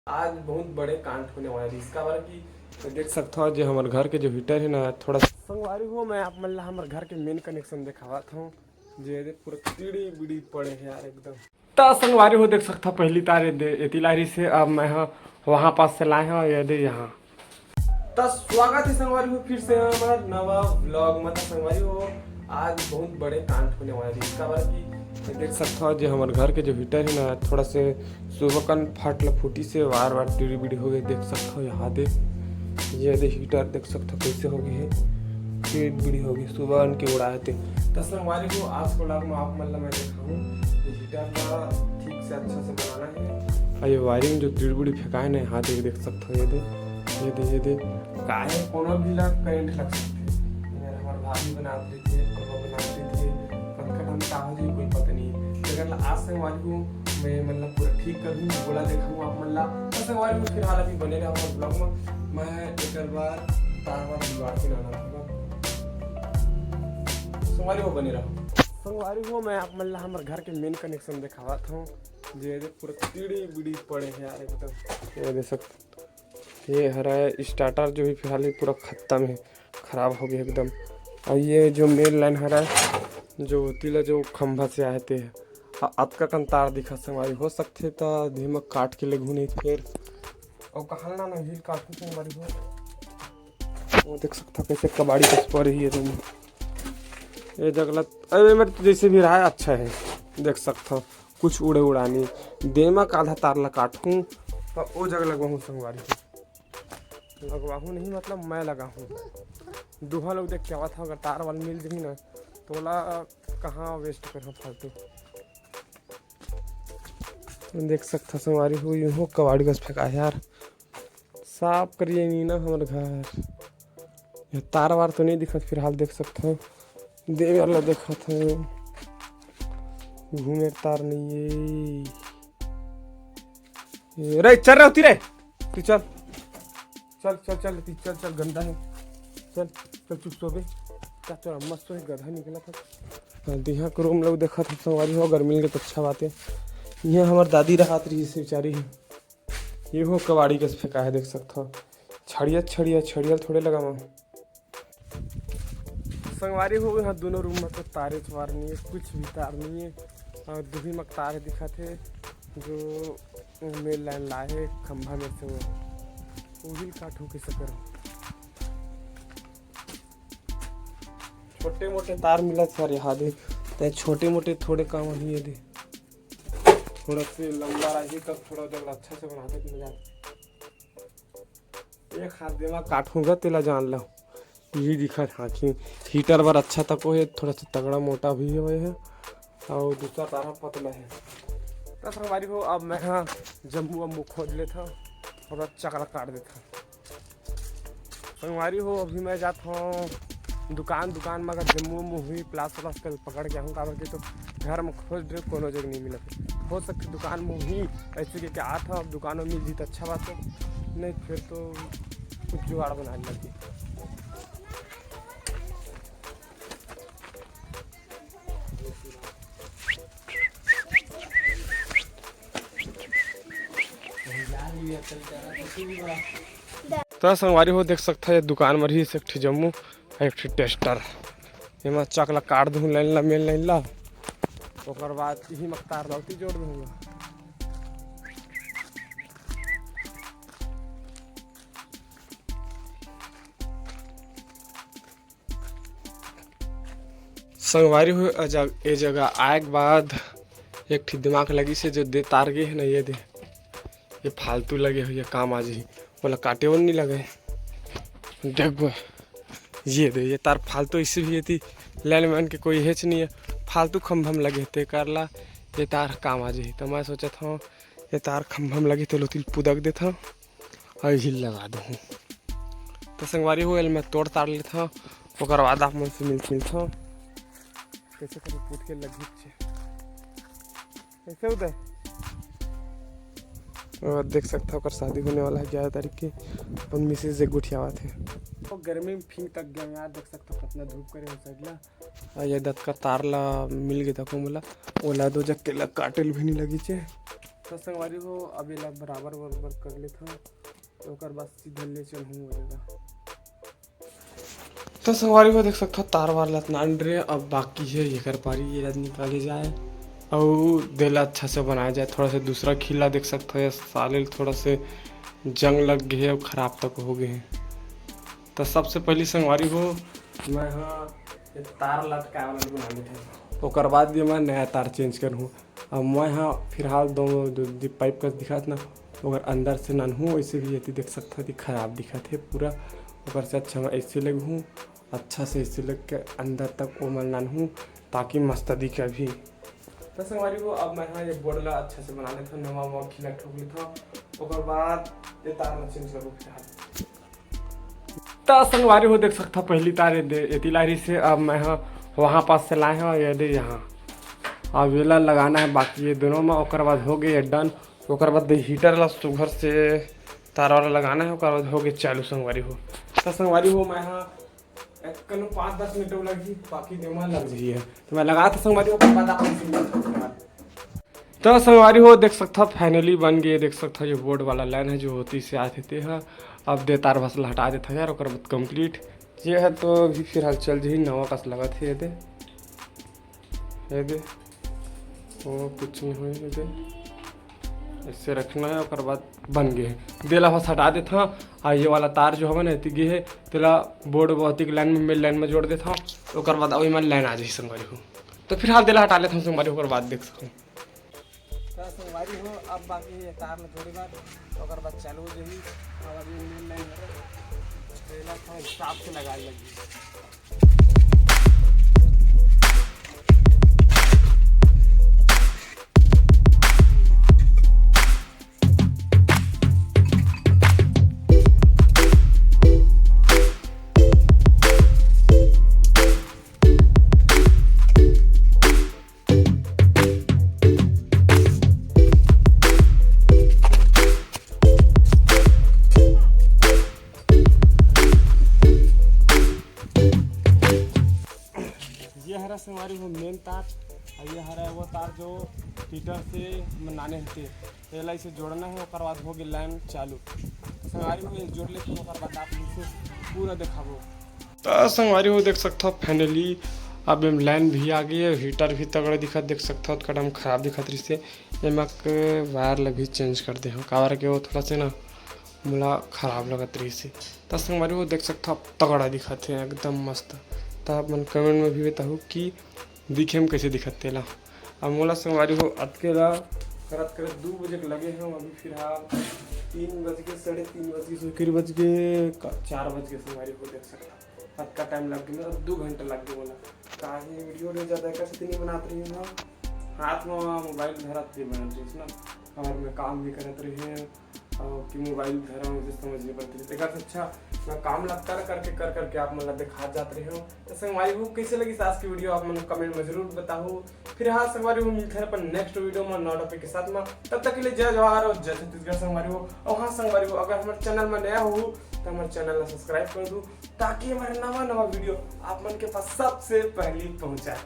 आज बहुत बड़े कांड होने वाले हैं इसका बारे की देख सकते हो। जो हमारे घर के जो हीटर है ना थोड़ा संगवारी हो, मैं आप मतलब हमारे घर के मेन कनेक्शन दिखावा था जे पूरा कीड़ी बीड़ी पड़े हैं यार एकदम। तो संगवारी हो देख सकता पहली तार एती लारी से अब मैं वहाँ पास से लाए हैं ये दे यहाँ। तो स्वागत है संगवारी हो फिर से हमारा नवा व्लॉग। मतलब संगवारी हो आज बहुत बड़े कांड होने वाले हैं इसका बारे की देख सकते हो। जो हमारे घर के जो हीटर है ना थोड़ा से सुबह कन फाटला फूटी से वार वार टीड़ी बीड़ी हो गई। देख सकते हो यहाँ दे ये दे हीटर देख सकते हो कैसे हो गई है, टीड़ी बीड़ी हो गई सुबह उनके उड़ाए थे। तो संगवारी को आज को लाग में आप मतलब मैं दिखाऊँ ये हीटर का ठीक से अच्छा से बनाना है। और ये वायरिंग जो टीड़ी बीड़ी फेंकाए ना यहाँ देख सकते हो ये दे काहे कोनो भी लग करंट लग सकते हैं। हमारे भाभी बनाते थे पापा बनाते थे कनकट हम कहा जी कोई पता नहीं। लेकिन आज संगवारी को मैं मतलब पूरा ठीक करूँ बोला देखूँ आप मतलब तो संगवारी को फिलहाल अभी बने रहा हमारे ब्लॉग में। मैं एक बार तार बार जुगाड़ के लाना होगा संगवारी को बने रहा संगवारी को मैं आप मतलब हमारे घर के मेन कनेक्शन दिखावा था जे पूरा कीड़ी बीड़ी पड़े हैं यार एकदम। ये देख सकते ये हरा स्टार्टर जो भी फिलहाल पूरा खत्म है, खराब हो गया एकदम। और ये जो मेन लाइन हरा जो तिला जो खंभा से आए थे आपका कन तार दिखा संगवारी हो सकते तो धीमक काट के लगू नहीं फिर और कहा ना हिल काटू संगवारी हो। वो देख सकता कैसे कबाड़ी कस पर ही है रूम ये जगलत अरे मेरे तो जैसे भी रहा है अच्छा है। देख सकता कुछ उड़े उड़ानी देमक आधा तार ला काटूँ तो वो जगह लगवाऊँ संगवारी लगवाहूँ नहीं मतलब मैं लगा हूँ। दूल्हा लोग देख क्या हुआ था अगर तार वाली मिल जाए ना तो बोला कहाँ वेस्ट कर फालतू। देख सकता संगवारी हुई हो कबाड़ी का फेंका यार साफ करिए नहीं ना हमारे घर। यह तार वार तो नहीं दिखा फिलहाल देख सकते हो दे वाला देखा था घूमे तार नहीं ये रे चल रहे होती रे तू चल चल चल चल चल चल गंदा है चल चल चुप सो बे क्या चल मस्त तो गधा निकला था। यहाँ को रूम लोग देखा था संगवारी हो अगर मिल गए तो अच्छा बात है। यहाँ हमारी दादी राहत रही से बेचारी है ये हो कबाड़ी के फेंका है देख सकता हो छड़िया थोड़े लगा मैं संगवारी हो यहाँ दोनों रूम में तो तारे चवार नहीं है कुछ भी तार नहीं है। और दूसरी मक तार दिखा थे जो मेन लाइन लाए खंभा में से वो भी काटू कैसे करो। छोटे मोटे तार मिला सर यहाँ दे तो छोटे मोटे थोड़े काम नहीं है दे थोड़ा से लंबा रही तब थोड़ा जब अच्छा से बनाते कि मजा एक हाथ देवा काटूंगा तेला जान लो ये दिखा था कि हीटर बार अच्छा तक है थोड़ा सा तगड़ा मोटा भी है और दूसरा तारा पतला है। तो संगवारी हो अब मैं हाँ जम्मू अम्मू खोद लेता और चकला काट देता। संगवारी हो अभी मैं जाता हूँ दुकान में अगर जम्मू अम्मू हुई प्लास कल पकड़ के आऊँ कारण के तो घर में खोज ड्रे कोनो जगह नहीं मिला हो सकती दुकान में हुई ऐसे कि क्या था अब दुकानों में मिल जी तो अच्छा बात है नहीं फिर तो कुछ जुगाड़ बना लगी। तो संगवारी हो देख सकता है दुकान में रही एक जम्मू एक टेस्टर ये चकला काट दूँ लाइन ला मेन लाइन ला और बाद यही मकतार लौटी जोड़ दूँगा। संगवारी हो ये जगह आए के बाद एक ठीक दिमाग लगी से जो दे तार गए है ना ये फालतू लगे हो ये काम आज ही बोला काटे वो नहीं लगे देख ये तार फालतू इसी भी थी लाइन मैन के कोई हेच नहीं है फालतू खम्भम लगे थे करला ये तार काम आज ही। तो मैं सोचा था ये तार खम्भम लगे तो लोतिल पुदक देता और हिल लगा दूँ। तो संगवारी हो मैं तोड़ तार लेता और बाद आप मुझसे मिलता कैसे कभी पूछ के लग कैसे उदय और देख सकता हो शादी होने वाला है 11 तारीख के अपन मिसेज से गुठियावा थे तो गर्मी में फिंग तक गया यार देख सकता हो कितना धूप करे हो सकला। और ये दत्त का तार ला मिल गया था को बोला ओला दो जग के लग काटेल भी नहीं लगी चे तो संगवारी हो अभी ला बराबर बराबर कर लेता हूँ तो ओकर बाद सीधा ले चल हूँ वगैरह। तो संगवारी को देख सकता तार वार लतनान रहे, अब बाकी है ये कर पारी ये निकाले जाए और दिल अच्छा से बनाया जाए। थोड़ा सा दूसरा खिला देख सकते हो साले थोड़ा से जंग लग गए और ख़राब तक हो गए हैं। तो सबसे पहली संगवारी हो मैं हाँ ये तार लटका वाला बनाने थे, ओकर बाद ये मैं नया तार चेंज करूँ। अब मैं हाँ फिलहाल दो पाइप का दिखात ना अगर अंदर से नन हूँ वैसे भी ये देख सकता थी खराब दिखा थे पूरा। ऊपर से अच्छा मैं ऐसे लग हूँ अच्छा से ऐसे लग के अंदर तक वो मैं नन हूँ ताकि मस्त दिखे भी। तो संगवारी को अब मैं हाँ ये बोर्ड ला अच्छा से बना लेता हूँ, नवा ववा खिला ठोक लेता हूँ, ओकर बाद ये तार मैं चेंज करूँ फिलहाल। तो संगवारी हो देख सकता पहली तार ये लारी से अब मैं हाँ वहाँ पास से लाए हैं ये दे यहाँ अब वेला लगाना है बाकी ये दोनों में। ओकर बाद हो गए डन, ओकर बाद हीटर ला सुघर से तार वाला लगाना है, ओकर बाद हो गए चालू संगवारी हो। तो संगवारी हो मैं हाँ कल 5-10 मिनट लगी बाकी देमा लग रही है तो मैं लगा था संगवारी हो पता। तो संगवारी हो देख सकता फाइनली बन गए, देख सकता ये बोर्ड वाला लाइन है जो होती से आते थे है। अब दे तार बस हटा देता यार ओकर बाद कंप्लीट ये है। तो अभी फिलहाल चल जी नवा कस लगा थे ये दे वो कुछ नहीं हुई दे ऐसे रखना है। ओकर बाद बन गए देला बस हटा देता और ये वाला तार जो है ना गे है तेला बोर्ड बहुत लाइन में मेल लाइन में जोड़ देता ओकर बाद अभी मैं लाइन आ जाए संगवारी हो। तो फिलहाल देला हटा लेता हूँ संगवारी ओकर बाद देख सकूँ। तो संगवारी हो अब बाकी ये तार में थोड़ी बार ओकर बाद चालू हो जाएगी और अभी मेल लाइन तेला थोड़ा हिसाब से लगा लगी। ये हरा संगवारी हो मेन तार और ये हरा वो तार जो हीटर से बनाने थे पहले इसे जोड़ना है ओकर बाद हो गई लाइन चालू। संगवारी हो जोड़ ले तो ओकर बाद आप इसे पूरा दिखाबो। तो संगवारी हो देख सकता हो फाइनली अब लाइन भी आ गई है, हीटर भी तगड़ा दिखत देख सकता हो कदम खराब दिखत रही से ये वायर ला भी चेंज कर दे हो कावर के वो थोड़ा से ना मुला खराब लगत रही से। तो संगवारी हो देख सकता हो तगड़ा दिखत है एकदम मस्त। तो आप मन कमेंट में भी बताओ कि दिखे में कैसे दिखते ला। अब मोला संगवारी हो अटकेला करत 2 बजे लगे हैं अभी फिलहाल 3 बज के 3:30 बज के सुकरी बज के 4 बज के संगवारी हो देख सकता अत का टाइम लग गया 2 घंटे लग गए बोला काहे वीडियो नहीं ज़्यादा कैसे नहीं बनाते रही ना हाथ में मोबाइल धरत भी बना रही ना और मैं काम भी करत रही है और कि मोबाइल धरा मुझे समझ नहीं पड़ती देखा अच्छा मैं काम लगता करके आप मतलब दिखा जाते रहे हो। तो संगवारी हो कैसे लगी सास की वीडियो आप मतलब कमेंट में जरूर बताओ। फिर हाँ संगवारी हो मिलते हैं अपन नेक्स्ट वीडियो में नौ टॉपिक के साथ में, तब तक के लिए जय जवाहर और जय छत्तीसगढ़ संगवारी हो। और हाँ संगवारी हो अगर हमारे चैनल में नया हो तो हमारे चैनल को सब्सक्राइब कर दो ताकि हमारे नवा वीडियो आप मन के पास सबसे पहले पहुँचाए।